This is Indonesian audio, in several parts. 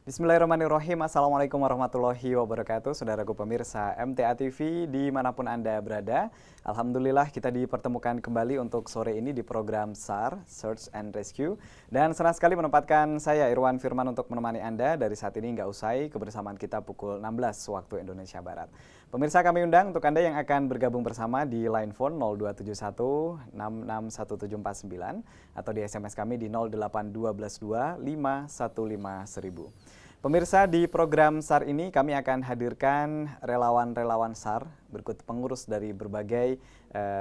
Bismillahirrahmanirrahim. Assalamualaikum warahmatullahi wabarakatuh. Saudaraku pemirsa MTA TV dimanapun Anda berada. Alhamdulillah kita dipertemukan kembali untuk sore ini di program SAR, Search and Rescue. Dan senang sekali menempatkan saya Irwan Firman untuk menemani Anda dari saat ini hingga usai kebersamaan kita pukul 16 waktu Indonesia Barat. Pemirsa, kami undang untuk Anda yang akan bergabung bersama di line phone 0271 661749 atau di SMS kami di 08122 515 1000. Pemirsa, di program SAR ini kami akan hadirkan relawan-relawan SAR berikut pengurus dari berbagai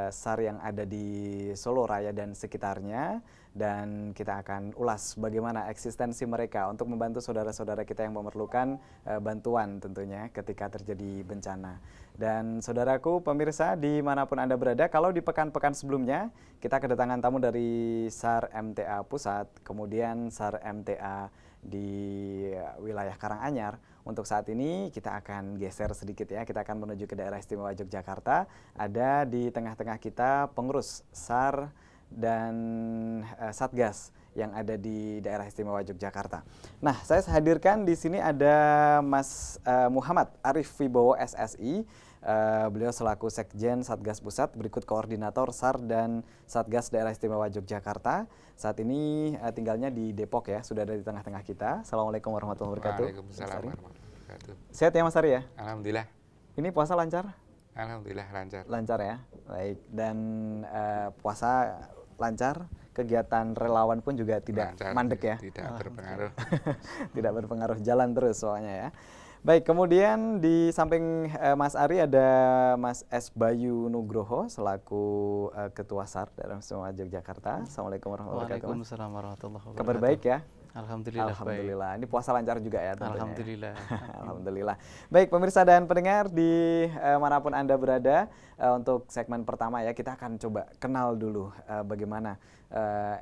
SAR yang ada di Solo Raya dan sekitarnya, dan kita akan ulas bagaimana eksistensi mereka untuk membantu saudara-saudara kita yang memerlukan bantuan tentunya ketika terjadi bencana. Dan saudaraku pemirsa dimanapun Anda berada, kalau di pekan-pekan sebelumnya kita kedatangan tamu dari SAR MTA Pusat, kemudian SAR MTA di wilayah Karanganyar. Untuk saat ini kita akan geser sedikit ya, kita akan menuju ke daerah istimewa Yogyakarta. Ada di tengah-tengah kita pengurus SAR dan Satgas yang ada di daerah istimewa Yogyakarta. Nah, saya hadirkan di sini ada Mas Muhammad Arif Wibowo SSI. Beliau selaku Sekjen Satgas Pusat, berikut koordinator SAR dan Satgas Daerah Istimewa Yogyakarta. Saat ini tinggalnya di Depok ya, sudah ada di tengah-tengah kita. Assalamualaikum warahmatullahi wabarakatuh. Waalaikumsalam warahmatullahi wabarakatuh. Sehat ya Mas Ari ya? Alhamdulillah. Ini puasa lancar? Alhamdulillah lancar. Lancar ya, baik. Dan puasa lancar, kegiatan relawan pun juga tidak lancar, mandek ya? Tidak berpengaruh. Tidak berpengaruh, jalan terus soalnya ya. Baik, kemudian di samping Mas Ari ada Mas S. Bayu Nugroho selaku Ketua SAR daerah istimewa Yogyakarta. Assalamualaikum warahmatullahi wabarakatuh. Waalaikumsalam warahmatullahi wabarakatuh. Kabar baik ya? Alhamdulillah. Alhamdulillah. Baik. Ini puasa lancar juga ya tentunya. Alhamdulillah. Alhamdulillah. Baik pemirsa dan pendengar di manapun Anda berada, untuk segmen pertama ya kita akan coba kenal dulu bagaimana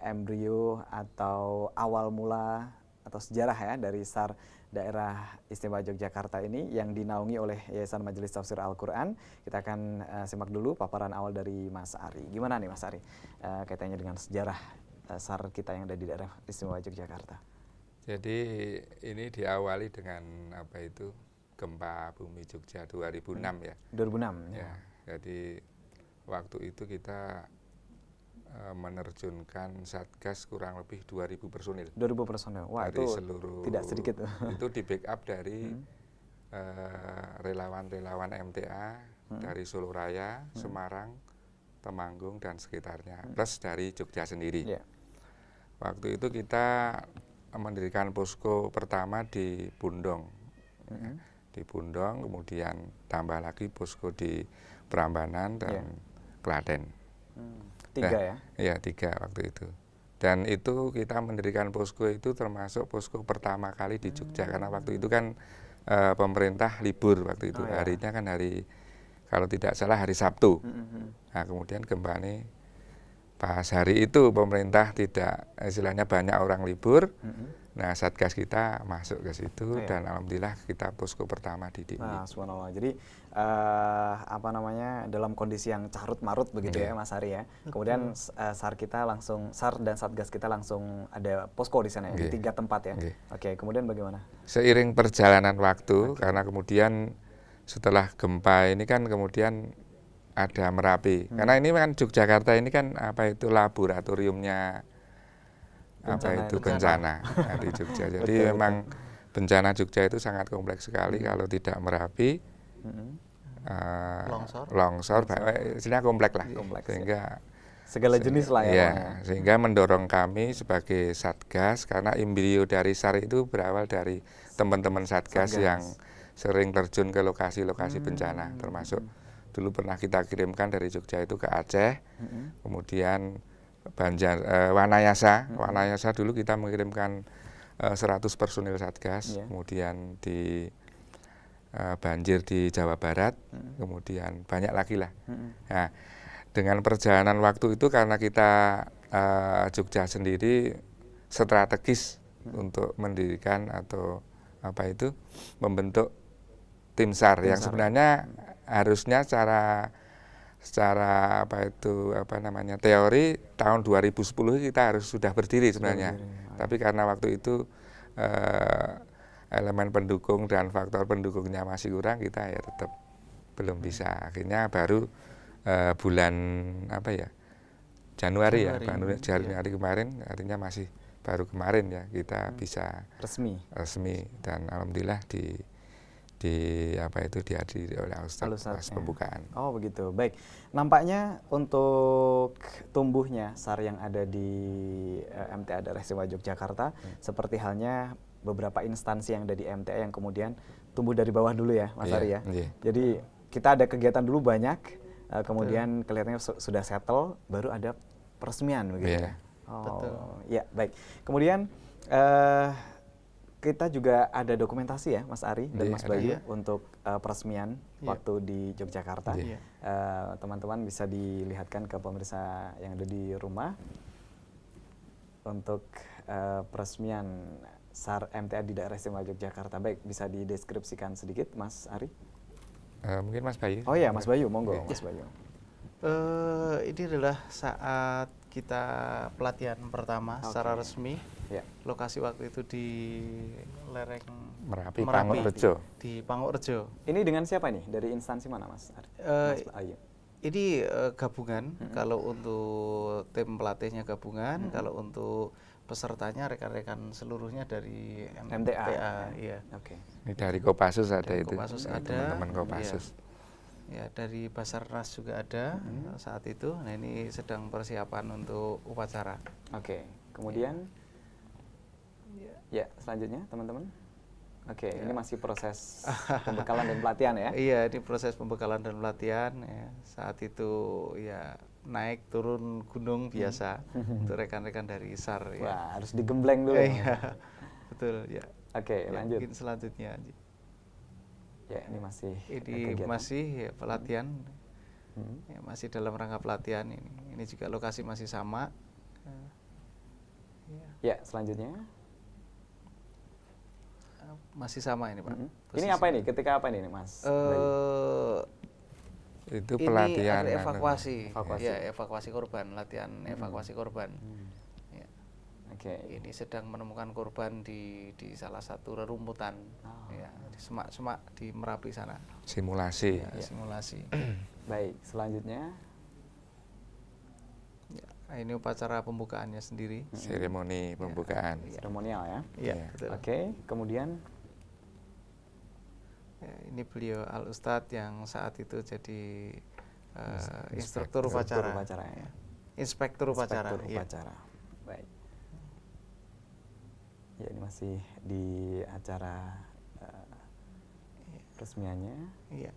embrio atau awal mula atau sejarah ya dari SAR Daerah Istimewa Yogyakarta ini yang dinaungi oleh Yayasan Majelis Tafsir Al-Quran. Kita akan simak dulu paparan awal dari Mas Ari. Gimana nih Mas Ari kaitannya dengan sejarah SAR kita yang ada di Daerah Istimewa Yogyakarta? Jadi ini diawali dengan apa itu gempa bumi Jogja 2006 ya. 2006 ya. Jadi waktu itu kita menerjunkan Satgas kurang lebih 2.000 personil. 2.000 personil. Wah, dari itu seluruh, tidak sedikit. Itu di backup dari relawan-relawan MTA dari Solo Raya, Semarang, Temanggung dan sekitarnya, plus dari Jogja sendiri. Yeah. Waktu itu kita mendirikan posko pertama di Bundong. Di Bundong, kemudian tambah lagi posko di Prambanan dan Klaten. 3 ya? Iya, 3 waktu itu. Dan itu kita mendirikan posko itu termasuk posko pertama kali di Jogja, karena waktu itu kan pemerintah libur waktu itu. Harinya kan hari, kalau tidak salah hari Sabtu. Nah kemudian gempa ini pas hari itu pemerintah tidak, istilahnya banyak orang libur. Nah Satgas kita masuk ke situ dan alhamdulillah kita posko pertama di DIY. Nah, subhanallah. Jadi apa namanya, dalam kondisi yang carut marut begitu ya Mas Ari ya. Kemudian SAR kita langsung, SAR dan Satgas kita langsung ada posko di sana ya, di 3 tempat ya. Oke, kemudian bagaimana? Seiring perjalanan waktu, karena kemudian setelah gempa ini kan kemudian ada Merapi. Karena ini kan Yogyakarta ini kan apa itu laboratoriumnya bencana di Jogja. Jadi memang bencana Jogja itu sangat kompleks sekali. Kalau tidak Merapi, longsor, istilahnya kompleks lah. Sehingga segala jenis lah ya. Sehingga mendorong kami sebagai Satgas, karena embrio dari SAR itu berawal dari teman-teman Satgas yang sering terjun ke lokasi-lokasi bencana, termasuk dulu pernah kita kirimkan dari Jogja itu ke Aceh, kemudian Wanayasa dulu kita mengirimkan 100 personil Satgas, kemudian di banjir di Jawa Barat, kemudian banyak lagi lah. Nah, dengan perjalanan waktu itu karena kita Jogja sendiri strategis untuk mendirikan atau apa itu membentuk tim SAR yang sebenarnya harusnya secara teori tahun 2010 kita harus sudah berdiri sebenarnya. Tapi karena waktu itu elemen pendukung dan faktor pendukungnya masih kurang, kita ya tetap belum bisa. Akhirnya baru bulan apa ya, Januari ya, Januari kemarin, artinya masih baru kemarin ya kita bisa resmi dan alhamdulillah di apa itu dihadiri oleh Ustadz pas pembukaan. Oh begitu, baik. Nampaknya untuk tumbuhnya SAR yang ada di MTA Daerah Istimewa Yogyakarta, seperti halnya beberapa instansi yang ada di MTA yang kemudian tumbuh dari bawah dulu ya, Mas Ari ya. Jadi kita ada kegiatan dulu banyak, kemudian kelihatannya sudah settle, baru ada peresmian begitu. Oh, ya baik. Kemudian kita juga ada dokumentasi ya, Mas Ari dan Mas Bayu untuk peresmian waktu di Yogyakarta. Teman-teman bisa dilihatkan ke pemirsa yang ada di rumah untuk peresmian SAR MTA di Daerah Istimewa Yogyakarta. Baik, bisa dideskripsikan sedikit, Mas Ari? Mungkin Mas Bayu. Oh iya, Mas Bayu, monggo, Mas Bayu. Ini adalah saat kita pelatihan pertama secara resmi. Lokasi waktu itu di lereng Merapi. Pangukrejo. Di Pangukrejo. Ini dengan siapa nih? Dari instansi mana, Mas Ayu? Ini gabungan. Kalau untuk tim pelatihnya gabungan, kalau untuk pesertanya rekan-rekan seluruhnya dari MTA. Iya. Oke. Ini dari Kopassus ada dari itu. Kopassus ada. Teman-teman Kopassus. Ya, dari Basarnas juga ada saat itu. Nah, ini sedang persiapan untuk upacara. Oke. Kemudian ya selanjutnya teman-teman. Oke, ini masih proses pembekalan dan pelatihan ya? Iya, ini proses pembekalan dan pelatihan. Ya. Saat itu ya naik turun gunung biasa untuk rekan-rekan dari SAR. Wah, ya. Harus digembleng dulu. Iya, betul ya. Oke, lanjut. Mungkin selanjutnya. Ya, ini masih masih ya, pelatihan. Ya, masih dalam rangka pelatihan ini. Ini juga lokasi masih sama. Ya, selanjutnya. Masih sama ini, Pak. Ini apa ini? Ketika apa ini, Mas? Itu pelatihan ini evakuasi. Ya, evakuasi korban, latihan evakuasi korban. Ya. Oke. Ini sedang menemukan korban di salah satu rerumputan, ya, di semak-semak di Merapi sana. Simulasi. Ya, simulasi. Baik, selanjutnya. Ya, ini upacara pembukaannya sendiri. Seremoni pembukaan. Seremonial ya. Iya, betul. Oke, kemudian ini beliau Al Ustadz yang saat itu jadi instruktur upacara. Ya. Inspektur upacara. Baik. Ya, ini masih di acara resmiannya. Iya.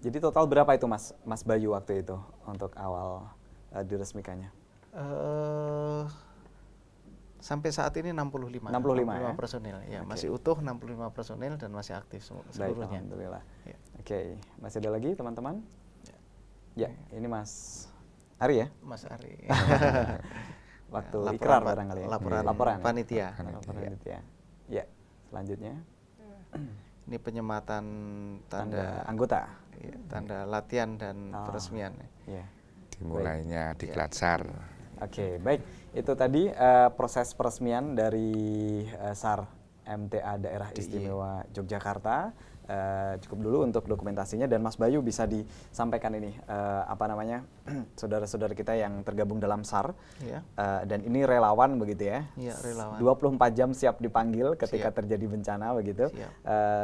Jadi total berapa itu Mas Bayu waktu itu untuk awal diresmikannya? Sampai saat ini 65 ya? personil. Ya, masih utuh 65 personil dan masih aktif seluruhnya. Baik, alhamdulillah. Ya. Oke, masih ada lagi teman-teman? Ya, ini Mas Ari ya? Mas Ari. Waktu ikrar barangkali ya? Laporan panitia. Panitia. Ya, selanjutnya. Ini penyematan tanda anggota. Ya, tanda latihan dan peresmian. Ya. Dimulainya di Klatsar. Oke, baik. Itu tadi proses peresmian dari SAR MTA Daerah Istimewa Yogyakarta. Cukup dulu untuk dokumentasinya, dan Mas Bayu bisa disampaikan ini saudara-saudara kita yang tergabung dalam SAR dan ini relawan begitu ya? Iya, relawan. 24 jam siap dipanggil ketika terjadi bencana begitu.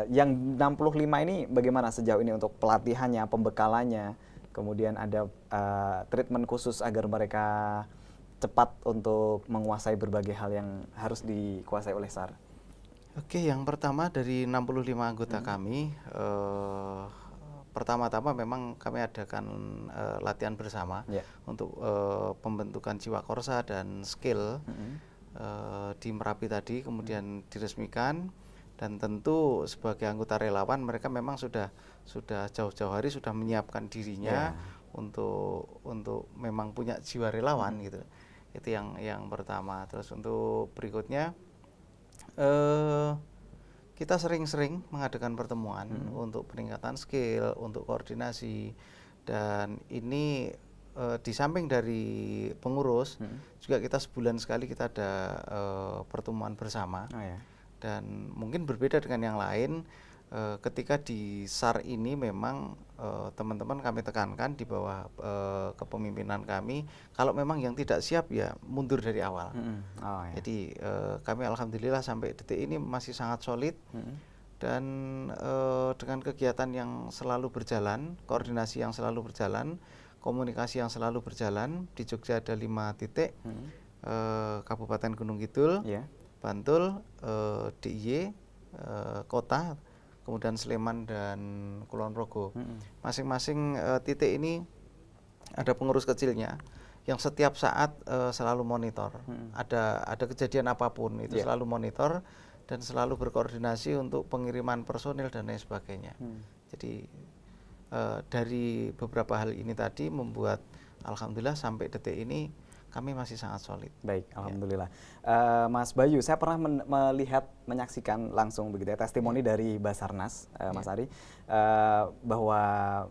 Yang 65 ini bagaimana sejauh ini untuk pelatihannya, pembekalannya, kemudian ada treatment khusus agar mereka cepat untuk menguasai berbagai hal yang harus dikuasai oleh SAR? Oke, yang pertama dari 65 anggota kami, pertama-tama memang kami adakan latihan bersama untuk pembentukan jiwa korsa dan skill di Merapi tadi, kemudian diresmikan, dan tentu sebagai anggota relawan mereka memang sudah jauh-jauh hari sudah menyiapkan dirinya untuk memang punya jiwa relawan gitu. Itu yang pertama. Terus untuk berikutnya kita sering-sering mengadakan pertemuan untuk peningkatan skill, untuk koordinasi, dan ini di samping dari pengurus, juga kita sebulan sekali kita ada pertemuan bersama. Oh, ya. Dan mungkin berbeda dengan yang lain, ketika di SAR ini memang teman-teman kami tekankan di bawah kepemimpinan kami, kalau memang yang tidak siap ya mundur dari awal. Oh, ya. Jadi kami alhamdulillah sampai detik ini masih sangat solid. Dan dengan kegiatan yang selalu berjalan, koordinasi yang selalu berjalan, komunikasi yang selalu berjalan, di Jogja ada 5 titik, Kabupaten Gunung Kidul, Bantul, DIY, kota, kemudian Sleman dan Kulon Progo. Masing-masing titik ini ada pengurus kecilnya yang setiap saat selalu monitor. Ada kejadian apapun itu selalu monitor dan selalu berkoordinasi untuk pengiriman personil dan lain sebagainya. Jadi dari beberapa hal ini tadi membuat alhamdulillah sampai detik ini kami masih sangat solid. Baik, alhamdulillah. Mas Bayu, saya pernah menyaksikan langsung begitu ya testimoni dari Basarnas, Mas Ari, bahwa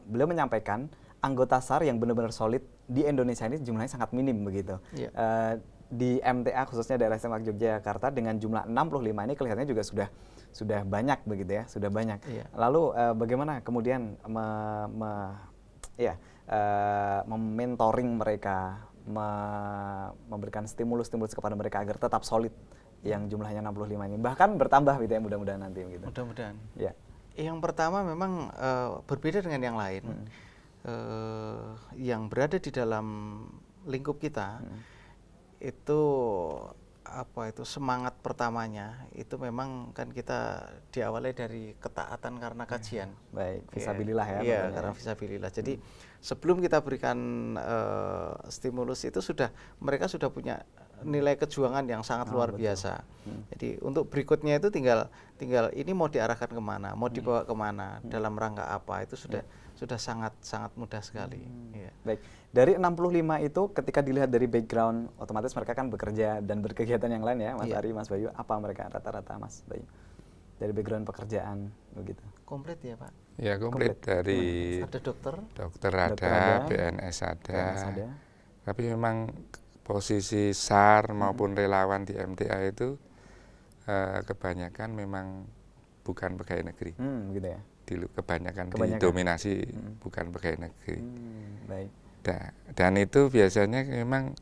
beliau menyampaikan anggota SAR yang benar-benar solid di Indonesia ini jumlahnya sangat minim begitu. Di MTA khususnya daerah istimewa Yogyakarta dengan jumlah 65 ini kelihatannya juga sudah banyak begitu ya, sudah banyak. Lalu bagaimana kemudian mementoring mereka, memberikan stimulus-stimulus kepada mereka agar tetap solid yang jumlahnya 65 ini, bahkan bertambah gitu ya mudah-mudahan nanti gitu. Mudah-mudahan. Ya. Yang pertama memang berbeda dengan yang lain. Yang berada di dalam lingkup kita itu semangat pertamanya itu memang kan kita diawali dari ketaatan karena kajian. Baik, fisabilillah ya. Iya, karena fisabilillah. Jadi sebelum kita berikan stimulus itu mereka sudah punya nilai kejuangan yang sangat luar biasa. Jadi untuk berikutnya itu tinggal ini mau diarahkan kemana, mau dibawa kemana, dalam rangka apa, itu sudah sangat mudah sekali. Baik, dari 65 itu ketika dilihat dari background, otomatis mereka kan bekerja dan berkegiatan yang lain ya, Mas Ari, Mas Bayu. Apa mereka rata-rata, Mas Bayu? Dari background pekerjaan begitu. Komplit ya, Pak? Ya, komplit. Dari ada dokter ada, PNS ada. Tapi memang posisi SAR maupun relawan di MTA itu kebanyakan memang bukan pegawai negeri. Gitu ya. Kebanyakan didominasi bukan pegawai negeri. Baik. Dan itu biasanya memang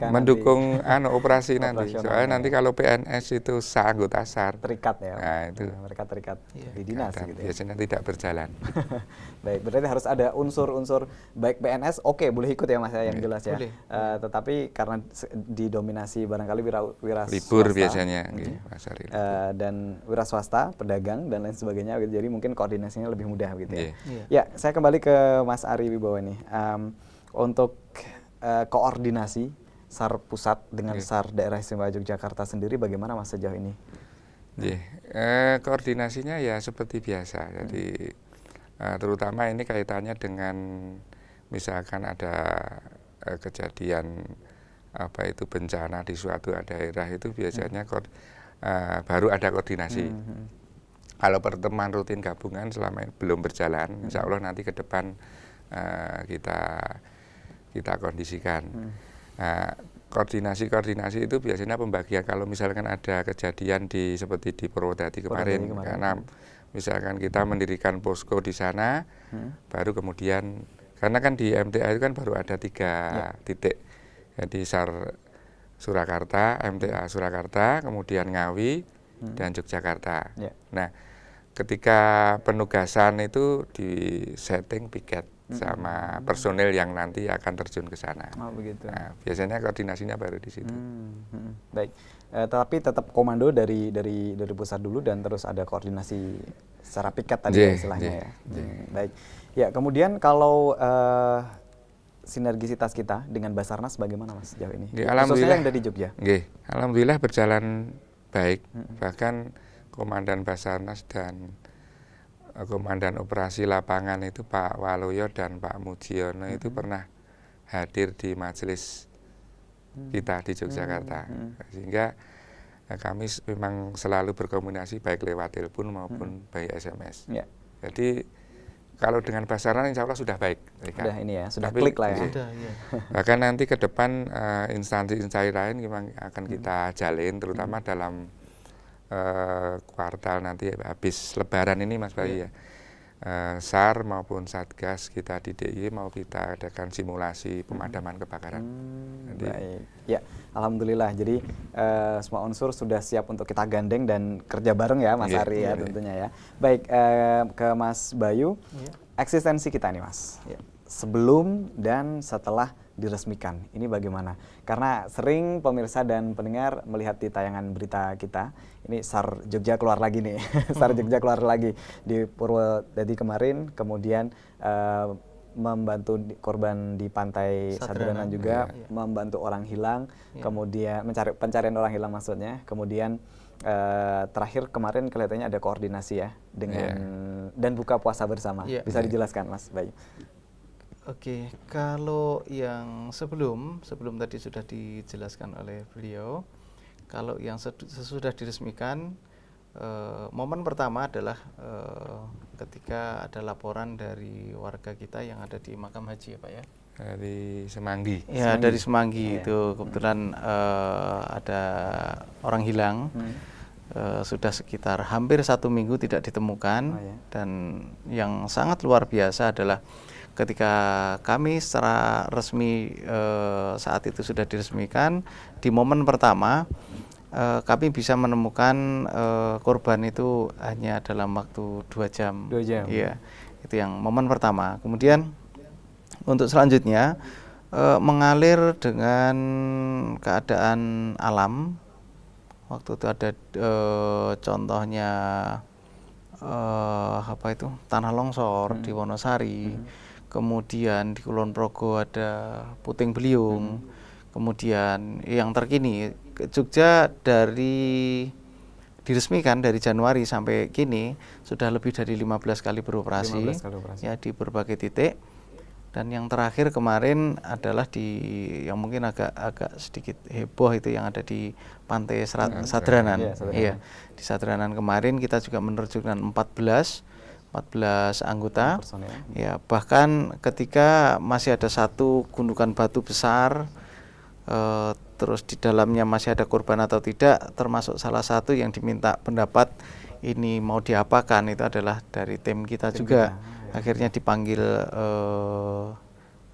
mendukung operasi nanti. Soalnya nanti kalau PNS itu anggota SAR terikat ya. Nah, itu mereka terikat di dinas gitu ya. Biasanya tidak berjalan. Baik, berarti harus ada unsur-unsur baik PNS boleh ikut ya Mas ya, yang jelas ya. Tetapi karena didominasi barangkali wira libur swasta, biasanya dan wira swasta, pedagang dan lain sebagainya gitu. Jadi mungkin koordinasinya lebih mudah gitu ya. Yeah. Ya, saya kembali ke Mas Ari Wibowo nih. Untuk koordinasi SAR pusat dengan SAR daerah istimewa Yogyakarta sendiri bagaimana Mas sejauh ini? Koordinasinya ya seperti biasa. Jadi terutama ini kaitannya dengan misalkan ada kejadian bencana di suatu daerah itu biasanya baru ada koordinasi. Kalau pertemuan rutin gabungan selama ini belum berjalan, insya Allah nanti ke depan kita kondisikan. Koordinasi itu biasanya pembagian kalau misalkan ada kejadian seperti di Purwodadi kemarin, karena misalkan kita mendirikan posko di sana, baru kemudian karena kan di MTA itu kan baru ada 3 titik, jadi SAR Surakarta, MTA Surakarta, kemudian Ngawi dan Yogyakarta. Nah, ketika penugasan itu di setting piket sama personel yang nanti akan terjun ke sana. Begitu. Nah, biasanya koordinasinya baru di situ. Baik. Tapi tetap komando dari pusat dulu dan terus ada koordinasi secara piket tadi istilahnya ya. Baik. Ya, kemudian kalau sinergisitas kita dengan Basarnas bagaimana Mas sejauh ini? Khususnya yang dari Jogja. Alhamdulillah berjalan baik. Bahkan Komandan Basarnas dan Komandan Operasi Lapangan itu Pak Waluyo dan Pak Mujiono itu pernah hadir di majelis kita di Yogyakarta. Sehingga kami memang selalu berkomunikasi baik lewat telepon maupun by SMS. Jadi kalau dengan Basarnas insya Allah sudah baik. Sudah ini ya, sudah Tapi, klik lah ya. Sudah, ya. Bahkan nanti ke depan instansi-instansi lain memang akan kita jalin, terutama dalam kuartal nanti habis Lebaran ini Mas Bayu ya. SAR maupun Satgas kita di DIY mau kita adakan simulasi pemadaman kebakaran. Jadi, baik. Ya, alhamdulillah. Jadi semua unsur sudah siap untuk kita gandeng dan kerja bareng ya Mas Ari ya tentunya ya. Baik, ke Mas Bayu. Eksistensi kita nih Mas. Sebelum dan setelah diresmikan, ini bagaimana? Karena sering pemirsa dan pendengar melihat di tayangan berita kita, ini SAR Jogja keluar lagi nih, SAR Jogja keluar lagi di Purwodadi kemarin, kemudian membantu korban di pantai Sadranan juga, membantu orang hilang, kemudian pencarian orang hilang maksudnya, kemudian terakhir kemarin kelihatannya ada koordinasi ya dengan dan buka puasa bersama. Bisa dijelaskan Mas Bayu? Oke, kalau yang sebelum tadi sudah dijelaskan oleh beliau, kalau yang sesudah diresmikan, momen pertama adalah ketika ada laporan dari warga kita yang ada di makam haji ya Pak ya? Dari Semanggi. Ya, dari Semanggi itu kebetulan ada orang hilang. Sudah sekitar hampir 1 minggu tidak ditemukan. Dan yang sangat luar biasa adalah ketika kami secara resmi saat itu sudah diresmikan, di momen pertama kami bisa menemukan korban itu hanya dalam waktu 2 jam. 2 jam. Iya, itu yang momen pertama. Kemudian untuk selanjutnya mengalir dengan keadaan alam. Waktu itu ada contohnya tanah longsor di Wonosari. Kemudian di Kulon Progo ada puting beliung. Kemudian yang terkini Jogja diresmikan dari Januari sampai kini sudah lebih dari 15 kali beroperasi, ya di berbagai titik. Dan yang terakhir kemarin adalah yang mungkin agak sedikit heboh itu yang ada di pantai Sadranan. Iya, di Sadranan kemarin kita juga menerjunkan 14 anggota. Ya, bahkan ketika masih ada satu gundukan batu besar, terus di dalamnya masih ada korban atau tidak, termasuk salah satu yang diminta pendapat ini mau diapakan itu adalah dari tim kita juga. Akhirnya dipanggil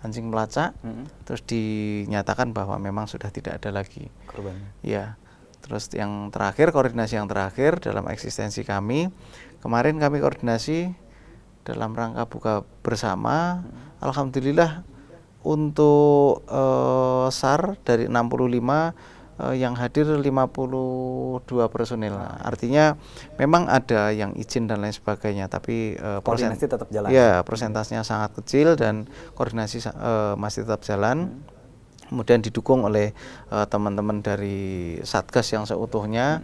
anjing pelacak, terus dinyatakan bahwa memang sudah tidak ada lagi korbannya. Ya, terus yang terakhir, koordinasi yang terakhir dalam eksistensi kami, kemarin kami koordinasi dalam rangka buka bersama. Alhamdulillah untuk SAR dari 65 yang hadir 52 personil. Artinya memang ada yang izin dan lain sebagainya, tapi koordinasi tetap jalan. Ya, persentasenya sangat kecil dan koordinasi masih tetap jalan. Kemudian didukung oleh teman-teman dari Satgas yang seutuhnya.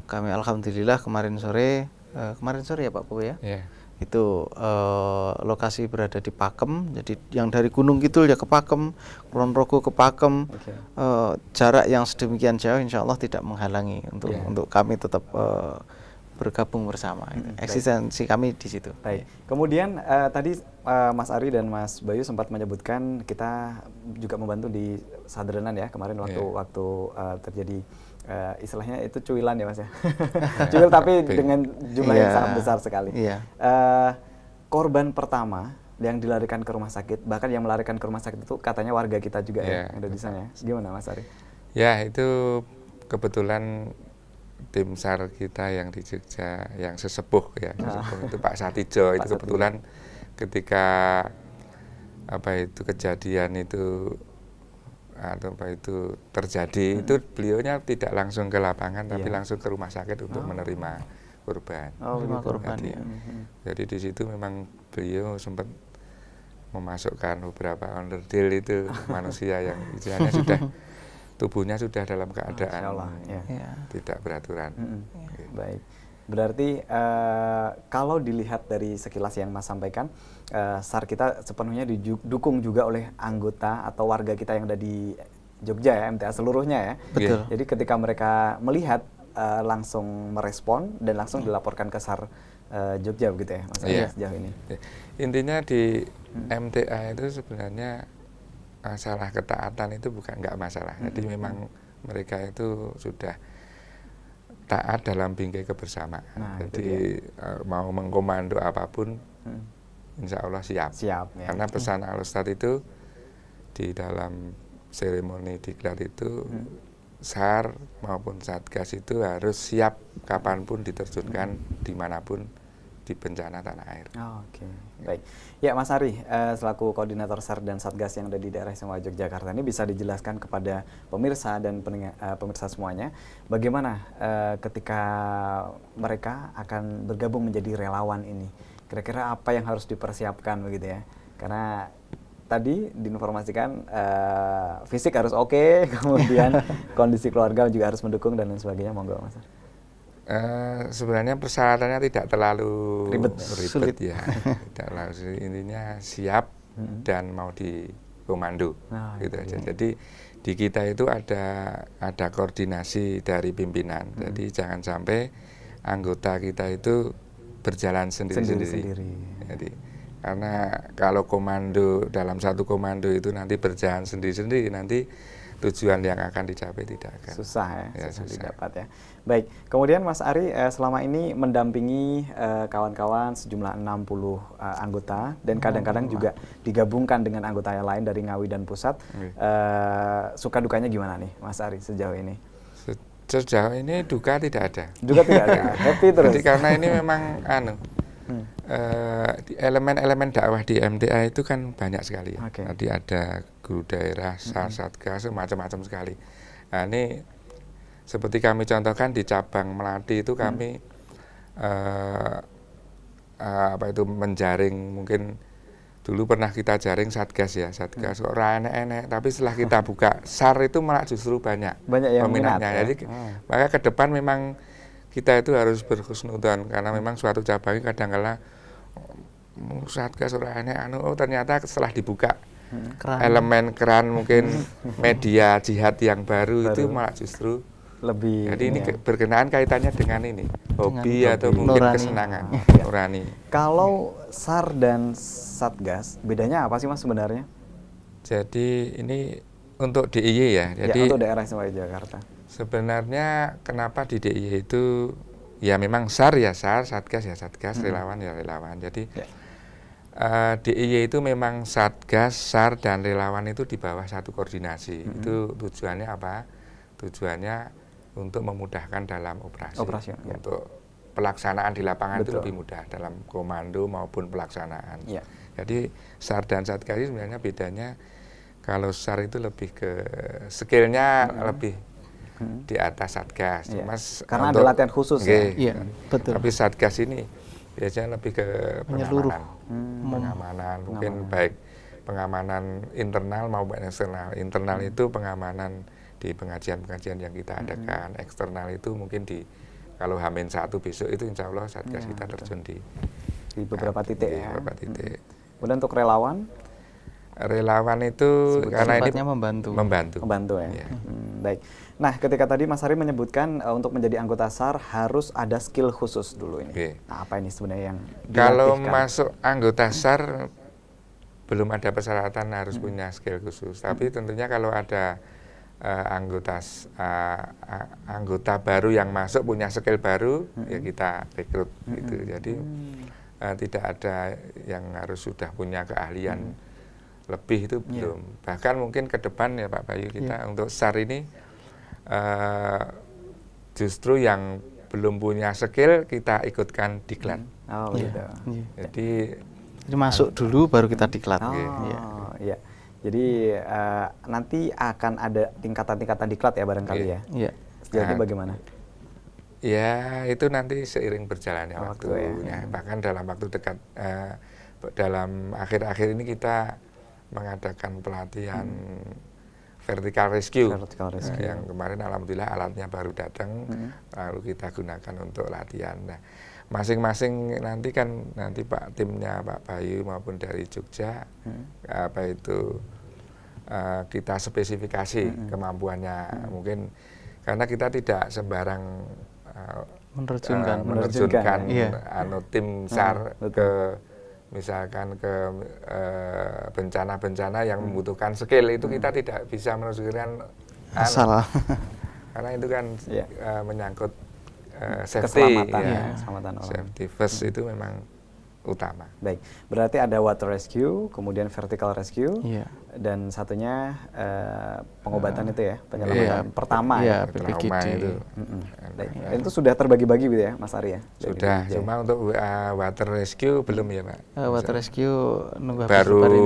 Kami alhamdulillah kemarin sore ya Pak Bu ya. Itu lokasi berada di Pakem, jadi yang dari Gunung Kidul ya ke Pakem, Kulon Progo ke Pakem, jarak yang sedemikian jauh insya Allah tidak menghalangi untuk kami tetap bergabung bersama. Eksistensi kami di situ. Baik. Kemudian tadi Mas Ari dan Mas Bayu sempat menyebutkan kita juga membantu di Sadranan ya kemarin waktu terjadi istilahnya itu cuilan ya Mas ya. Cuil tapi dengan jumlah yang sangat besar sekali. Korban pertama yang dilarikan ke rumah sakit, bahkan yang melarikan ke rumah sakit itu katanya warga kita juga yang ada di sana. Gimana Mas Ari? Ya, itu kebetulan tim SAR kita yang di Jogja yang sesepuh ya, sesepuh itu Pak Satijo. Itu kebetulan ketika kejadian itu terjadi, itu beliaunya tidak langsung ke lapangan tapi langsung ke rumah sakit untuk menerima korban. Jadi di situ memang beliau sempat memasukkan beberapa onderdil itu manusia yang istilahnya sudah tubuhnya sudah dalam keadaan tidak beraturan. Baik. Berarti kalau dilihat dari sekilas yang Mas sampaikan, SAR kita sepenuhnya didukung juga oleh anggota atau warga kita yang ada di Jogja ya, MTA seluruhnya ya. Betul. Jadi ketika mereka melihat langsung merespon dan langsung dilaporkan ke SAR Jogja begitu ya Mas Ari sejauh ini. Intinya di MTA itu sebenarnya masalah ketaatan itu nggak masalah. Jadi memang mereka itu sudah taat dalam bingkai kebersamaan. Jadi mau mengkomando apapun, insya Allah siap. Siap ya. Karena pesan Al-Ustadz itu di dalam seremoni diklat itu SAR maupun Satgas itu harus siap kapanpun diterjunkan dimanapun di bencana tanah air. Oke, baik. Ya Mas Ari, selaku koordinator SAR dan Satgas yang ada di daerah istimewa Yogyakarta ini bisa dijelaskan kepada pemirsa dan pemirsa semuanya, bagaimana ketika mereka akan bergabung menjadi relawan ini? Kira-kira apa yang harus dipersiapkan begitu ya? Karena tadi diinformasikan fisik harus oke, kemudian kondisi keluarga juga harus mendukung dan lain sebagainya. Monggo Mas. Sebenarnya persyaratannya tidak terlalu ribet ya, tidak terlalu, intinya siap dan mau dikomando, gitu aja. Jadi di kita itu ada koordinasi dari pimpinan. Jadi jangan sampai anggota kita itu berjalan sendiri-sendiri. Jadi karena kalau komando dalam satu komando itu nanti berjalan sendiri-sendiri, nanti tujuan yang akan dicapai tidak akan susah ya, susah didapat ya. Baik, kemudian Mas Ari selama ini mendampingi kawan-kawan sejumlah 60 anggota dan kadang-kadang juga digabungkan dengan anggota yang lain dari Ngawi dan Pusat. Suka dukanya gimana nih Mas Ari sejauh ini? Sejauh ini duka tidak ada. Duka tidak ada, happy terus. Jadi karena ini memang elemen-elemen dakwah di MTA itu kan banyak sekali ya. Tadi ada guru daerah, SAR, Satgas, macam-macam sekali. Nah ini seperti kami contohkan di cabang Melati itu kami menjaring, mungkin dulu pernah kita jaring Satgas ya, Satgas kok enek-enek, tapi setelah kita buka SAR itu malah justru banyak yang peminatnya. Ya? Jadi maka ke depan memang kita itu harus berhusnudzon karena memang suatu cabang kadang-kala Satgas orang enek ternyata setelah dibuka elemen keran mungkin media jihad yang baru itu malah justru lebih. Jadi ini berkenaan kaitannya dengan ini hobi atau mungkin nurani. Kesenangan nurani. Kalau SAR dan Satgas bedanya apa sih Mas sebenarnya? Jadi ini untuk DIY ya. Jadi untuk daerah istimewa Yogyakarta. Sebenarnya kenapa di DIY itu ya memang SAR ya SAR, Satgas ya Satgas, relawan ya relawan. Jadi DIY itu memang Satgas, SAR dan relawan itu di bawah satu koordinasi. Itu tujuannya apa? Tujuannya untuk memudahkan dalam operasi. Untuk pelaksanaan di lapangan itu lebih mudah dalam komando maupun pelaksanaan. Jadi SAR dan Satgas itu sebenarnya bedanya, kalau SAR itu lebih ke skillnya lebih di atas Satgas. Karena ada latihan khusus ya. Betul. Tapi Satgas ini biasanya lebih ke pengamanan, mungkin baik pengamanan internal maupun eksternal. Internal itu pengamanan di pengajian-pengajian yang kita adakan, eksternal itu mungkin kalau H-1 besok itu insya Allah Satgas kita terjun di beberapa titik ya. Beberapa titik. Kemudian untuk relawan? Relawan itu karena ini membantu ya. Baik. Nah, ketika tadi Mas Ari menyebutkan untuk menjadi anggota SAR harus ada skill khusus dulu ini. Nah, apa ini sebenarnya yang dilatihkan? Kalau masuk anggota SAR belum ada persyaratan harus punya skill khusus. Tapi tentunya kalau ada anggota baru yang masuk punya skill baru, ya kita rekrut gitu. Jadi tidak ada yang harus sudah punya keahlian lebih, itu belum. Bahkan mungkin ke depan ya Pak Bayu, kita untuk SAR ini justru yang belum punya skill kita ikutkan diklat. Gitu. Jadi masuk dulu baru kita diklat. Iya. Jadi nanti akan ada tingkatan-tingkatan diklat ya barangkali ya. Iya. Sejauh ini bagaimana? Ya itu nanti seiring berjalannya waktunya. Bahkan dalam waktu dekat, dalam akhir-akhir ini kita mengadakan pelatihan vertical rescue. Yang kemarin alhamdulillah alatnya baru datang, lalu kita gunakan untuk latihan. Nah, masing-masing nanti Pak timnya Pak Bayu maupun dari Jogja kita spesifikasi kemampuannya, mungkin karena kita tidak sembarang menerjunkan tim SAR ke misalkan ke bencana-bencana yang membutuhkan skill itu kita tidak bisa menerjunkan asal karena itu kan menyangkut safety, keselamatan orang. Safety first itu memang utama. Baik, berarti ada water rescue, kemudian vertical rescue, dan satunya pengobatan itu ya, penyelamatan pertama PPGD itu. Baik. Dan itu sudah terbagi-bagi gitu ya, Mas Ari ya? Sudah, cuma untuk water rescue belum ya Pak. Water rescue nunggu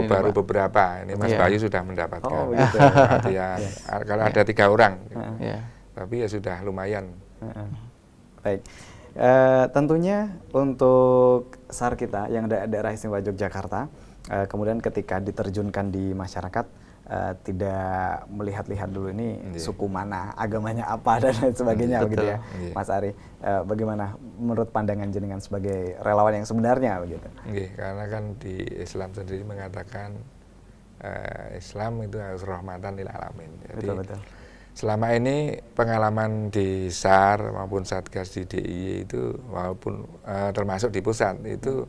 baru beberapa. Ini Mas Bayu sudah mendapatkan. Oh begitu. Kalau ada 3 orang, tapi ya sudah lumayan. Baik. Tentunya untuk SAR kita yang ada daerah istimewa Yogyakarta, kemudian ketika diterjunkan di masyarakat, tidak melihat-lihat dulu ini suku mana, agamanya apa dan lain sebagainya begitu ya, Mas Ari. Bagaimana menurut pandangan jenengan sebagai relawan yang sebenarnya begitu? Karena kan di Islam sendiri mengatakan Islam itu harus rahmatan lil alamin. Jadi betul. Selama ini pengalaman di SAR maupun Satgas di DIY itu walaupun termasuk di pusat itu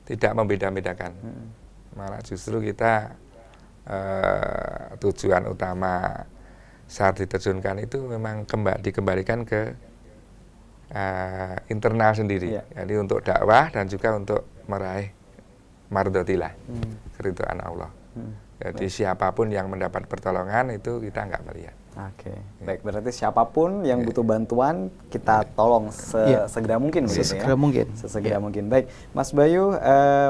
tidak membeda-bedakan. Malah justru kita tujuan utama SAR diterjunkan itu memang dikembalikan ke internal sendiri. Jadi untuk dakwah dan juga untuk meraih mardhotillah, keridhaan Allah. Jadi siapapun yang mendapat pertolongan itu kita nggak melihat. Oke, baik. Berarti siapapun yang butuh bantuan kita tolong sesegera mungkin, sesegera mungkin. Baik, Mas Bayu,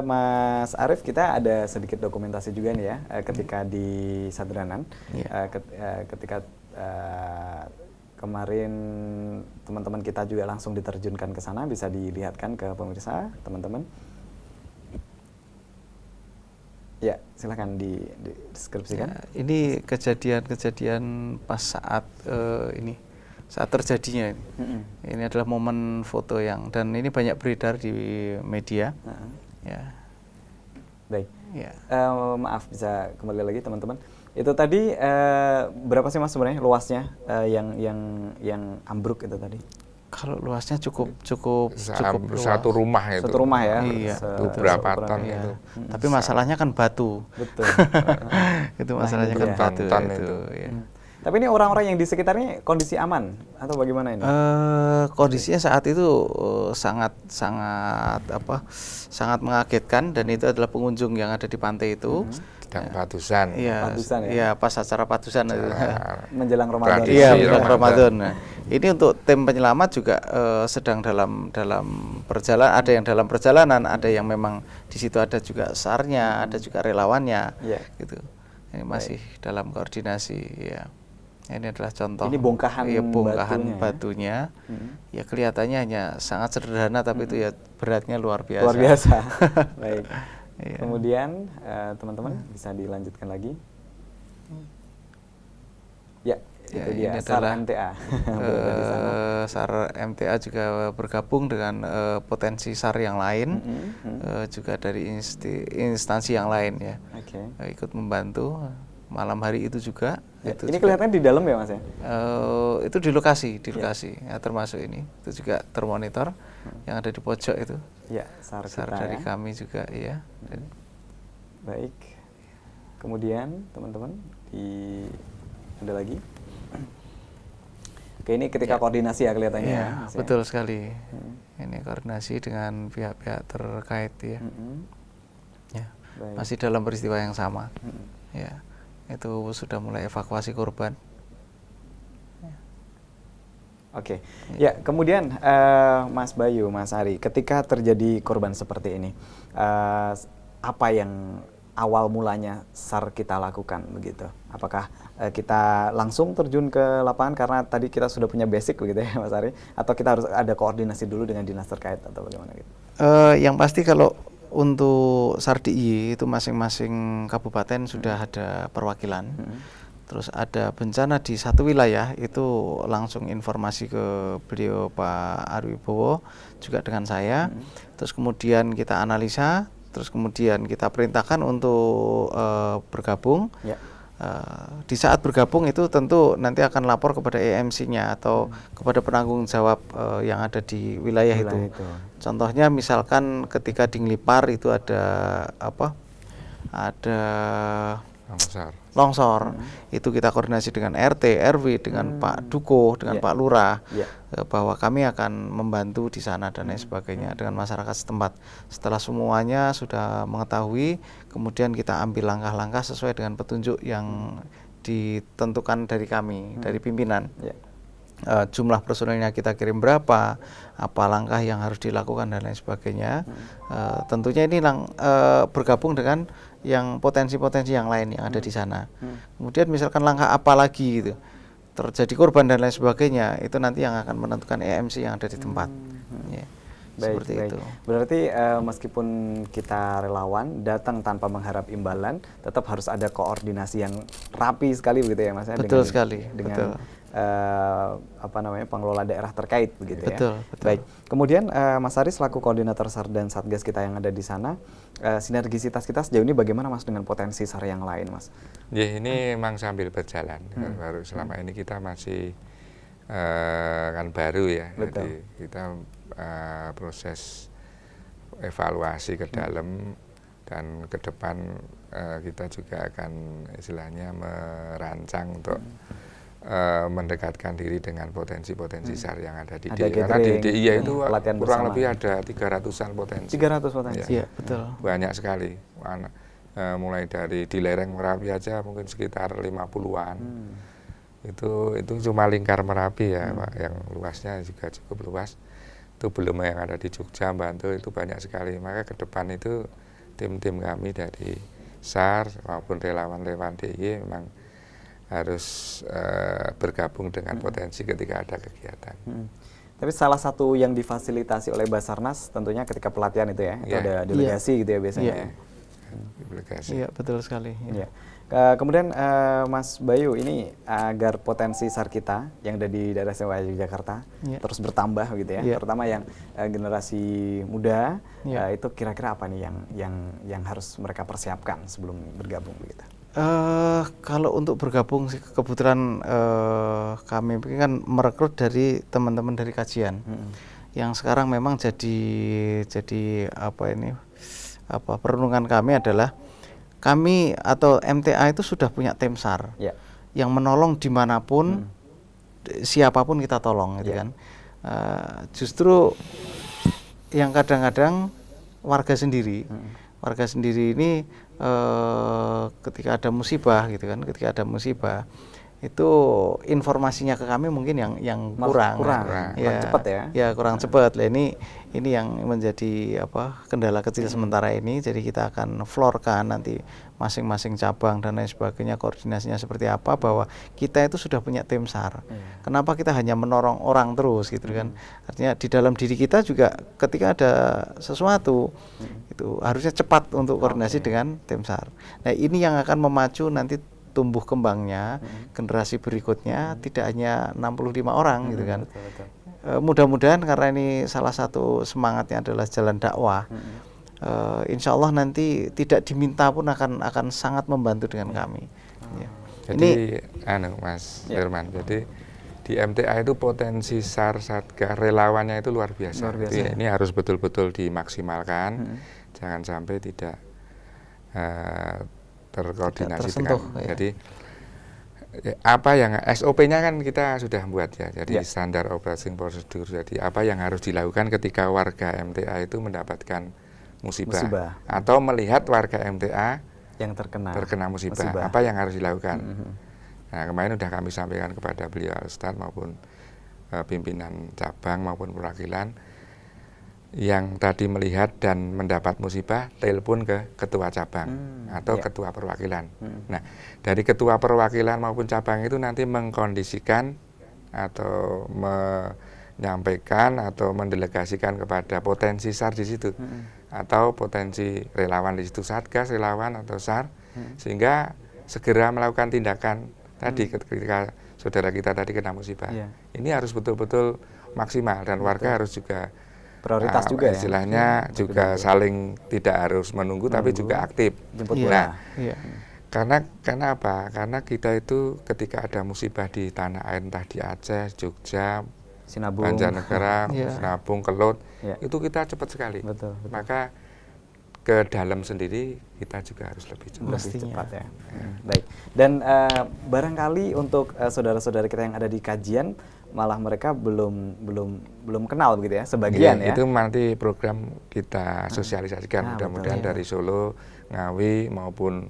Mas Arief, kita ada sedikit dokumentasi juga nih ya, ketika di Sadranan, ketika kemarin teman-teman kita juga langsung diterjunkan ke sana, bisa dilihatkan ke pemirsa, teman-teman. Ya, silakan dideskripsikan. Ini kejadian-kejadian pas saat saat terjadinya. Ini adalah momen foto dan ini banyak beredar di media. Ya. Baik. Ya. Maaf, bisa kembali lagi teman-teman. Itu tadi berapa sih Mas sebenarnya luasnya yang ambruk itu tadi? Kalau luasnya cukup luas. Satu rumah itu. Satu rumah ya. Iya. Itu berapa ton itu. Tapi masalahnya kan batu. Betul. Itu masalahnya kan batu itu. Ya. Tapi ini orang-orang yang di sekitarnya kondisi aman atau bagaimana ini? Kondisinya saat itu sangat mengagetkan dan itu adalah pengunjung yang ada di pantai itu. Sedang padusan. Iya, pas acara padusan itu. Menjelang Ramadan. Iya, menjelang Ramadan. Nah, ini untuk tim penyelamat juga sedang dalam perjalanan, ada yang dalam perjalanan, ada yang memang di situ ada juga SAR-nya, ada juga relawannya, gitu. Ini masih dalam koordinasi, ya. Ini adalah contoh. Ini bongkahan batunya. Ya kelihatannya hanya sangat sederhana, tapi itu ya beratnya luar biasa. Luar biasa. Baik. Kemudian teman-teman bisa dilanjutkan lagi. Ya, itu dia SAR MTA. SAR MTA juga bergabung dengan potensi SAR yang lain, juga dari instansi yang lain ya, ikut membantu malam hari itu juga. Ini kelihatan di dalam ya Mas ya? Itu di lokasi ya, termasuk ini. Itu juga termonitor yang ada di pojok itu. Ya, SAR dari kami juga ya. Baik. Kemudian teman-teman ada lagi? Oke, ini ketika koordinasi ya kelihatannya ya. Betul sekali. Ini koordinasi dengan pihak-pihak terkait ya. Ya. Masih dalam peristiwa yang sama. Ya. Itu sudah mulai evakuasi korban. Oke, ya kemudian Mas Bayu, Mas Ari, ketika terjadi korban seperti ini, apa yang awal mulanya SAR kita lakukan begitu? Apakah kita langsung terjun ke lapangan karena tadi kita sudah punya basic begitu ya Mas Ari? Atau kita harus ada koordinasi dulu dengan dinas terkait atau bagaimana gitu? Yang pasti kalau untuk SAR DIY itu masing-masing kabupaten sudah ada perwakilan. Terus ada bencana di satu wilayah itu langsung informasi ke beliau Pak Arwibowo juga dengan saya. Terus kemudian kita analisa, terus kemudian kita perintahkan untuk bergabung. Di saat bergabung itu tentu nanti akan lapor kepada EMC-nya atau kepada penanggung jawab yang ada di wilayah itu. Contohnya misalkan ketika di Nglipar itu ada longsor, itu kita koordinasi dengan RT, RW, dengan Pak Dukuh, dengan Pak Lurah, bahwa kami akan membantu di sana dan lain sebagainya dengan masyarakat setempat. Setelah semuanya sudah mengetahui, kemudian kita ambil langkah-langkah sesuai dengan petunjuk yang ditentukan dari kami, dari pimpinan. Jumlah personilnya kita kirim berapa, apa langkah yang harus dilakukan dan lain sebagainya. Tentunya ini bergabung dengan yang potensi-potensi yang lain yang ada di sana. Kemudian misalkan langkah apa lagi gitu, terjadi korban dan lain sebagainya, itu nanti yang akan menentukan EMC yang ada di tempat. Seperti itu. Berarti meskipun kita relawan datang tanpa mengharap imbalan, tetap harus ada koordinasi yang rapi sekali begitu ya Mas? Betul sekali. Dengan pengelola daerah terkait begitu betul, ya. Betul. Baik. Kemudian Mas Ari selaku koordinator SAR dan Satgas kita yang ada di sana, sinergisitas kita sejauh ini bagaimana Mas dengan potensi SAR yang lain Mas? Ya ini memang sambil berjalan. Baru selama ini kita masih kan baru ya. Betul. Jadi kita proses evaluasi ke dalam dan ke depan kita juga akan istilahnya merancang untuk mendekatkan diri dengan potensi-potensi SAR yang ada di DIY. Karena di DIY itu kurang lebih ada 300-an potensi. 300 potensi. Iya, betul. Banyak sekali. Mulai dari di lereng Merapi aja mungkin sekitar 50-an. Itu cuma lingkar Merapi ya, Pak, yang luasnya juga cukup luas. Itu belum yang ada di Jogja, Bantul, itu banyak sekali. Maka ke depan itu tim-tim kami dari SAR maupun relawan-relawan DIY memang harus bergabung dengan potensi ketika ada kegiatan. Tapi salah satu yang difasilitasi oleh Basarnas tentunya ketika pelatihan itu ya, itu ada delegasi gitu ya biasanya. Delegasi. Iya, betul sekali. Kemudian Mas Bayu, ini agar potensi SAR kita yang ada di daerah istimewa Yogyakarta terus bertambah gitu ya, terutama yang generasi muda, itu kira-kira apa nih yang harus mereka persiapkan sebelum bergabung begitu? Kalau untuk bergabung kebetulan kami kan merekrut dari teman-teman dari kajian yang sekarang memang jadi perenungan kami adalah kami atau MTA itu sudah punya tim SAR yang menolong dimanapun siapapun kita tolong gitu kan. Justru yang kadang-kadang warga sendiri ini ketika ada musibah gitu kan, itu informasinya ke kami mungkin yang kurang cepat ya. Ya kurang cepat. Lah ini yang menjadi kendala kecil sementara ini. Jadi kita akan floorkan nanti masing-masing cabang dan lain sebagainya, koordinasinya seperti apa, bahwa kita itu sudah punya tim SAR. Kenapa kita hanya menorong orang terus gitu kan? Artinya di dalam diri kita juga ketika ada sesuatu itu harusnya cepat untuk koordinasi dengan tim SAR. Nah, ini yang akan memacu nanti tumbuh kembangnya generasi berikutnya, tidak hanya 65 orang gitu kan. Mudah-mudahan karena ini salah satu semangatnya adalah jalan dakwah. Insya Allah nanti tidak diminta pun akan sangat membantu dengan kami. Jadi Mas Firman, jadi di MTA itu potensi SAR Satgas relawannya itu luar biasa. Jadi ini harus betul-betul dimaksimalkan, jangan sampai tidak terkoordinasi dengan. Jadi apa yang SOP-nya kan kita sudah buat ya. Jadi standar operating procedure. Jadi apa yang harus dilakukan ketika warga MTA itu mendapatkan musibah. Atau melihat warga MTA yang terkena musibah. Apa yang harus dilakukan? Nah, kemarin sudah kami sampaikan kepada beliau Ustadz maupun pimpinan cabang maupun perwakilan yang tadi melihat dan mendapat musibah, telepon ke ketua cabang atau ketua perwakilan. Nah, dari ketua perwakilan maupun cabang itu nanti mengkondisikan atau menyampaikan atau mendelegasikan kepada potensi SAR di situ atau potensi relawan di situ, Satgas, relawan atau SAR, sehingga segera melakukan tindakan tadi ketika saudara kita tadi kena musibah. Ini harus betul-betul maksimal dan warga harus juga prioritas juga istilahnya juga saling tidak harus menunggu tapi juga aktif. Karena apa? Karena kita itu ketika ada musibah di tanah air, entah di Aceh, Jogja, Sinabung, Banjarnegara, Yeah. Sinabung, Kelut, Yeah. itu kita cepat sekali. Betul. Maka ke dalam sendiri kita juga harus lebih cepat. Lebih cepat ya. Baik. Dan barangkali untuk saudara-saudara kita yang ada di kajian, malah mereka belum kenal begitu ya, sebagian ya. Itu nanti program kita sosialisasikan, mudah-mudahan dari Solo, Ngawi maupun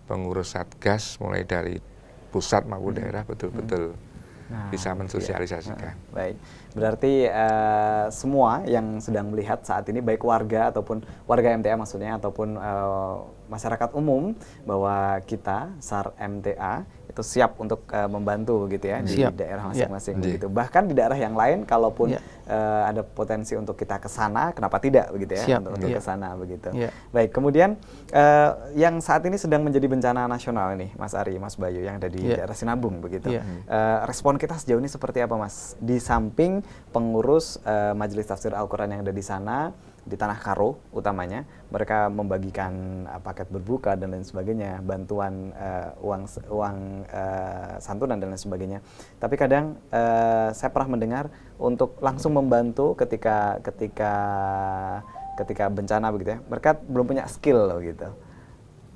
pengurus Satgas mulai dari pusat maupun daerah betul-betul bisa mensosialisasikan. Baik, berarti semua yang sedang melihat saat ini, baik warga ataupun warga MTA maksudnya, ataupun masyarakat umum, bahwa kita SAR MTA itu siap untuk membantu gitu ya di daerah masing-masing begitu. Bahkan di daerah yang lain, kalaupun ada potensi untuk kita ke sana, kenapa tidak begitu ya, untuk ke sana begitu. Baik, kemudian yang saat ini sedang menjadi bencana nasional ini, Mas Ari, Mas Bayu, yang ada di daerah Sinabung begitu. Respon kita sejauh ini seperti apa, Mas? Di samping pengurus Majelis Tafsir Al-Quran yang ada di sana, di Tanah Karo utamanya, mereka membagikan paket berbuka dan lain sebagainya, bantuan uang santunan dan lain sebagainya. Tapi kadang saya pernah mendengar untuk langsung membantu ketika bencana begitu ya, mereka belum punya skill loh gitu.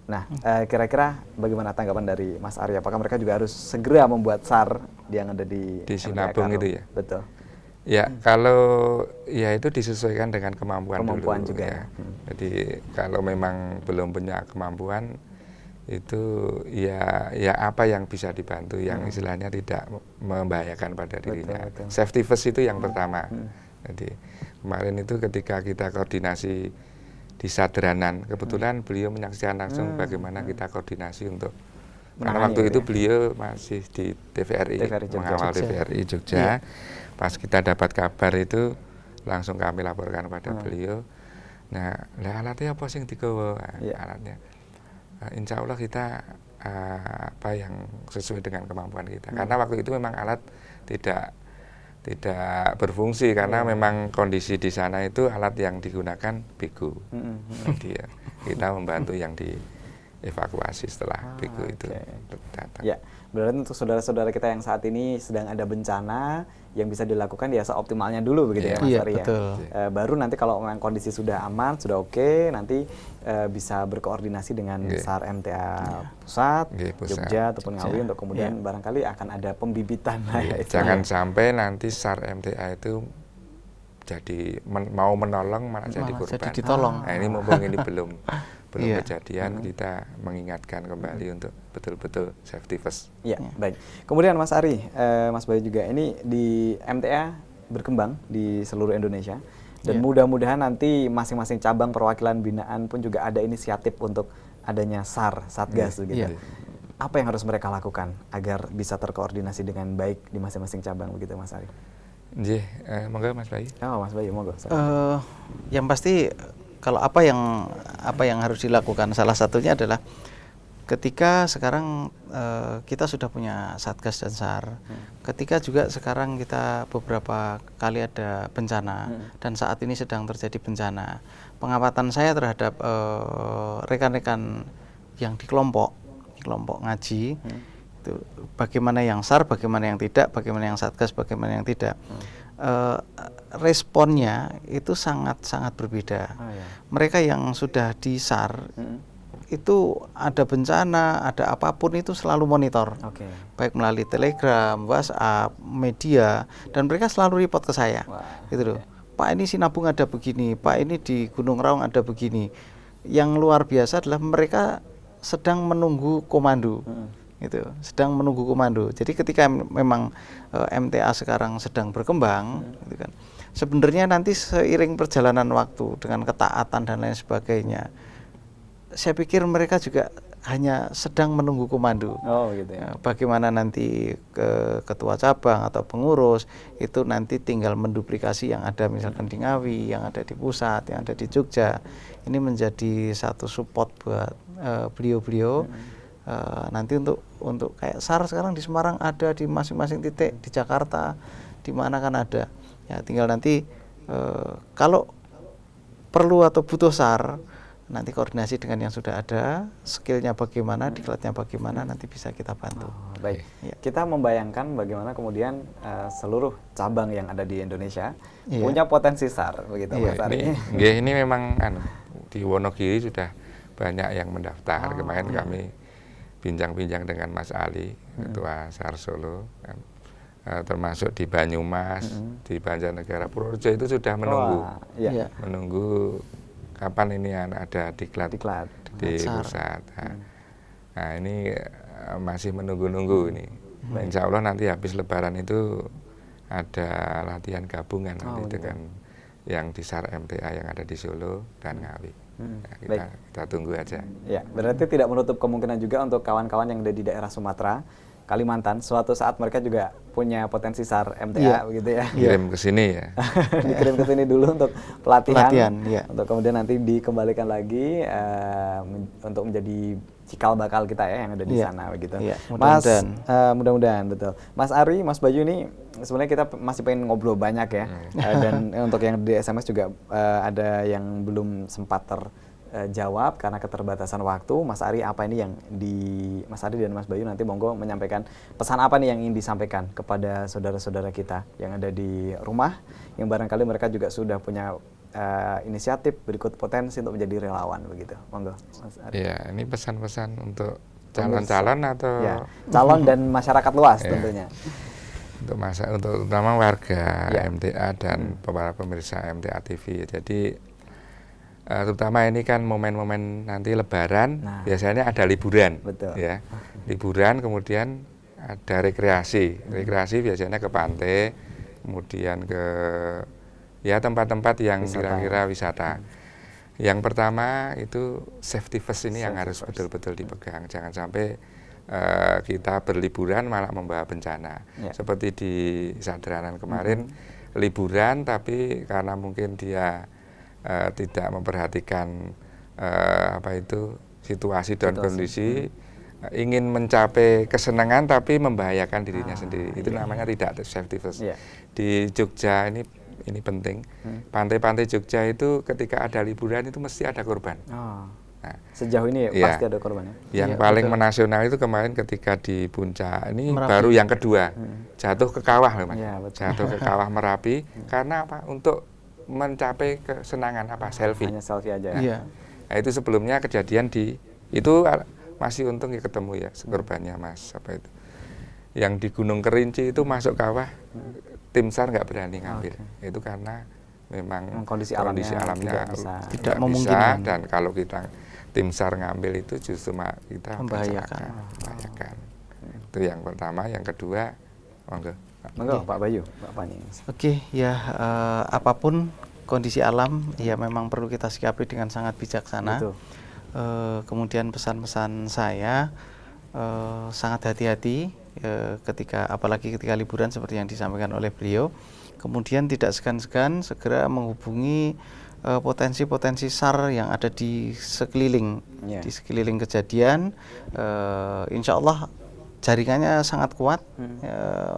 Nah, kira-kira bagaimana tanggapan dari Mas Ari? Apakah mereka juga harus segera membuat SAR yang ada di Sinabung itu ya? Betul. Ya, kalau ya itu disesuaikan dengan kemampuan dulu, juga ya. Jadi kalau memang belum punya kemampuan itu ya apa yang bisa dibantu yang istilahnya tidak membahayakan pada dirinya. Betul. Safety first itu yang pertama. Jadi kemarin itu ketika kita koordinasi di Sadranan, kebetulan beliau menyaksikan langsung bagaimana kita koordinasi untuk karena waktu itu beliau masih di TVRI mengawal TVRI Jogja. Pas kita dapat kabar itu langsung kami laporkan pada beliau. Nah, alatnya apa sing digawa? Alatnya insya Allah kita apa yang sesuai dengan kemampuan kita. Karena waktu itu memang alat tidak berfungsi karena memang kondisi di sana itu alat yang digunakan bigu. Jadi ya, kita membantu yang dievakuasi setelah bigu itu datang. Ya, berarti untuk saudara-saudara kita yang saat ini sedang ada bencana, yang bisa dilakukan ya seoptimalnya dulu begitu ya Mas Ari ya. Baru nanti kalau memang kondisi sudah aman, sudah oke, nanti bisa berkoordinasi dengan SAR MTA pusat, Jogja ataupun Ngawi untuk kemudian barangkali akan ada pembibitan. Jangan sampai nanti SAR MTA itu jadi mau menolong malah jadi korban. Jadi ditolong. Nah, ini mumpung ini belum kejadian, kita mengingatkan kembali untuk betul-betul safety first. Iya, baik. Kemudian Mas Ari, Mas Bayu juga, ini di MTA berkembang di seluruh Indonesia, dan mudah-mudahan nanti masing-masing cabang perwakilan binaan pun juga ada inisiatif untuk adanya SAR, Satgas begitu. Apa yang harus mereka lakukan agar bisa terkoordinasi dengan baik di masing-masing cabang begitu, Mas Ari? Monggo Mas Bayu. Oh, Mas Bayu, monggo. Yang pasti kalau apa yang harus dilakukan, salah satunya adalah ketika sekarang kita sudah punya Satgas dan SAR, ketika juga sekarang kita beberapa kali ada bencana dan saat ini sedang terjadi bencana, pengamatan saya terhadap rekan-rekan yang di kelompok ngaji itu, bagaimana yang SAR, bagaimana yang tidak, bagaimana yang Satgas, bagaimana yang tidak. Responnya itu sangat berbeda. Mereka yang sudah di SAR itu ada bencana, ada apapun itu selalu monitor, baik melalui Telegram, WhatsApp, media, dan mereka selalu report ke saya, gitu loh. Pak, ini Sinabung ada begini, Pak, ini di Gunung Raung ada begini. Yang luar biasa adalah mereka sedang menunggu komando. Gitu, sedang menunggu komando. Jadi ketika memang MTA sekarang sedang berkembang, gitu kan, sebenarnya nanti seiring perjalanan waktu dengan ketaatan dan lain sebagainya, saya pikir mereka juga hanya sedang menunggu komando. Gitu ya. Bagaimana nanti ketua cabang atau pengurus itu nanti tinggal menduplikasi yang ada misalkan di Ngawi, yang ada di pusat, yang ada di Jogja. Ini menjadi satu support buat beliau-beliau. Nanti untuk kayak SAR sekarang di Semarang ada, di masing-masing titik, di Jakarta di mana kan ada ya, tinggal nanti kalau perlu atau butuh SAR nanti koordinasi dengan yang sudah ada, skillnya bagaimana, diklatnya bagaimana, nanti bisa kita bantu. Baik, kita membayangkan bagaimana kemudian seluruh cabang yang ada di Indonesia punya potensi SAR, begitu Mas Ari. Ini memang di Wonogiri sudah banyak yang mendaftar. Kemarin kami bincang-bincang dengan Mas Ali, Ketua SAR Solo, termasuk di Banyumas, di Banjarnegara, Purworejo itu sudah menunggu kapan ini ada diklat di pusat. Nah ini masih menunggu-nunggu ini. Insya Allah nanti habis Lebaran itu ada latihan gabungan nanti dengan yang di SAR MTA yang ada di Solo dan Ngawi. Nah, kita tunggu aja. Ya, berarti tidak menutup kemungkinan juga untuk kawan-kawan yang ada di daerah Sumatera, Kalimantan, suatu saat mereka juga punya potensi SAR MTA, begitu ya. Kirim ke sini ya. Dikirim ke sini dulu untuk pelatihan untuk kemudian nanti dikembalikan lagi untuk menjadi cikal bakal kita ya yang ada di sana, begitu. Mas, mudah-mudahan betul. Mas Ari, Mas Bayu ini sebenarnya kita masih pengen ngobrol banyak ya, dan untuk yang di SMS juga ada yang belum sempat terjawab karena keterbatasan waktu. Mas Ari, apa ini yang Mas Ari dan Mas Bayu nanti monggo menyampaikan pesan apa nih yang ingin disampaikan kepada saudara-saudara kita yang ada di rumah, yang barangkali mereka juga sudah punya inisiatif berikut potensi untuk menjadi relawan, begitu. Monggo, Mas Ari. Ya, ini pesan-pesan untuk calon-calon atau calon dan masyarakat luas tentunya. Untuk terutama warga MTA dan para pemirsa MTA TV. Jadi terutama ini kan momen-momen nanti Lebaran, biasanya ada liburan, ya. Liburan kemudian ada rekreasi. Rekreasi biasanya ke pantai, kemudian ke tempat-tempat yang kira-kira wisata. Yang pertama itu safety first ini yang harus betul-betul dipegang. Jangan sampai kita berliburan malah membawa bencana. Seperti di Sadranan kemarin, liburan tapi karena mungkin dia tidak memperhatikan situasi dan kondisi, ingin mencapai kesenangan tapi membahayakan dirinya sendiri. Itu namanya tidak safety first. Di Jogja ini penting. Pantai-pantai Jogja itu ketika ada liburan itu mesti ada korban. Nah, sejauh ini pasti ada korban ya. Yang paling menasional itu kemarin ketika di Puncak, ini Merapi. Baru yang kedua, jatuh ke kawah, Mas. Jatuh ke kawah Merapi karena apa? Untuk mencapai kesenangan selfie. Hanya selfie aja. Nah, itu sebelumnya kejadian itu masih untung ketemu korbannya, Mas. Yang di Gunung Kerinci itu masuk kawah, tim SAR nggak berani ngambil. Itu karena memang kondisi alamnya tidak memungkinkan. Dan kalau kita tim SAR ngambil itu justru kita membahayakan. Itu yang pertama. Yang kedua, monggo Pak Bayu, apapun kondisi alam memang perlu kita sikapi dengan sangat bijaksana. Kemudian pesan-pesan saya sangat hati-hati apalagi ketika liburan seperti yang disampaikan oleh beliau. Kemudian tidak segan-segan segera menghubungi potensi-potensi SAR yang ada di sekeliling kejadian. Insya Allah jaringannya sangat kuat,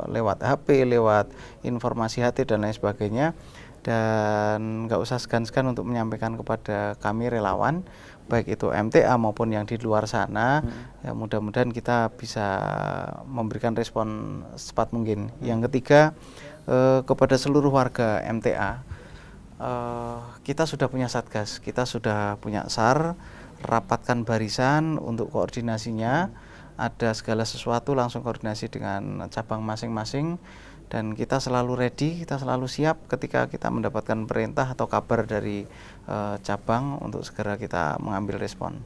lewat HP, lewat informasi HT dan lain sebagainya. Dan nggak usah segan-segan untuk menyampaikan kepada kami relawan, baik itu MTA maupun yang di luar sana. Mudah-mudahan kita bisa memberikan respon secepat mungkin. Yang ketiga, kepada seluruh warga MTA, kita sudah punya satgas, kita sudah punya SAR, rapatkan barisan untuk koordinasinya. Ada segala sesuatu langsung koordinasi dengan cabang masing-masing, dan kita selalu ready, kita selalu siap ketika kita mendapatkan perintah atau kabar dari cabang untuk segera kita mengambil respon.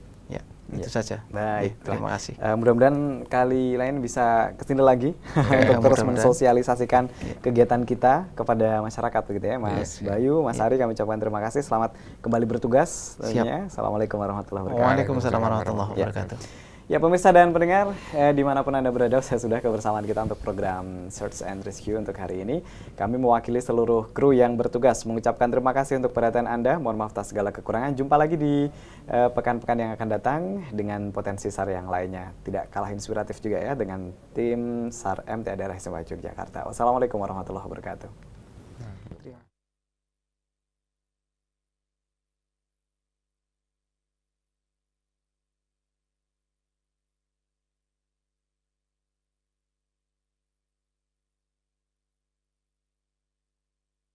Itu saja. Baik, terima kasih. Mudah-mudahan kali lain bisa kesini lagi untuk terus mensosialisasikan kegiatan kita kepada masyarakat, begitu ya, Mas Bayu, Mas Ari. Kami ucapkan terima kasih. Selamat kembali bertugas. Assalamualaikum warahmatullahi wabarakatuh. Waalaikumsalam warahmatullahi wabarakatuh. Ya, pemirsa dan pendengar, dimanapun Anda berada, saya sudah kebersamaan kita untuk program Search and Rescue untuk hari ini. Kami mewakili seluruh kru yang bertugas mengucapkan terima kasih untuk perhatian Anda. Mohon maaf atas segala kekurangan. Jumpa lagi di pekan-pekan yang akan datang dengan potensi SAR yang lainnya. Tidak kalah inspiratif juga ya dengan tim SAR MTA Daerah Istimewa Yogyakarta. Wassalamualaikum warahmatullahi wabarakatuh.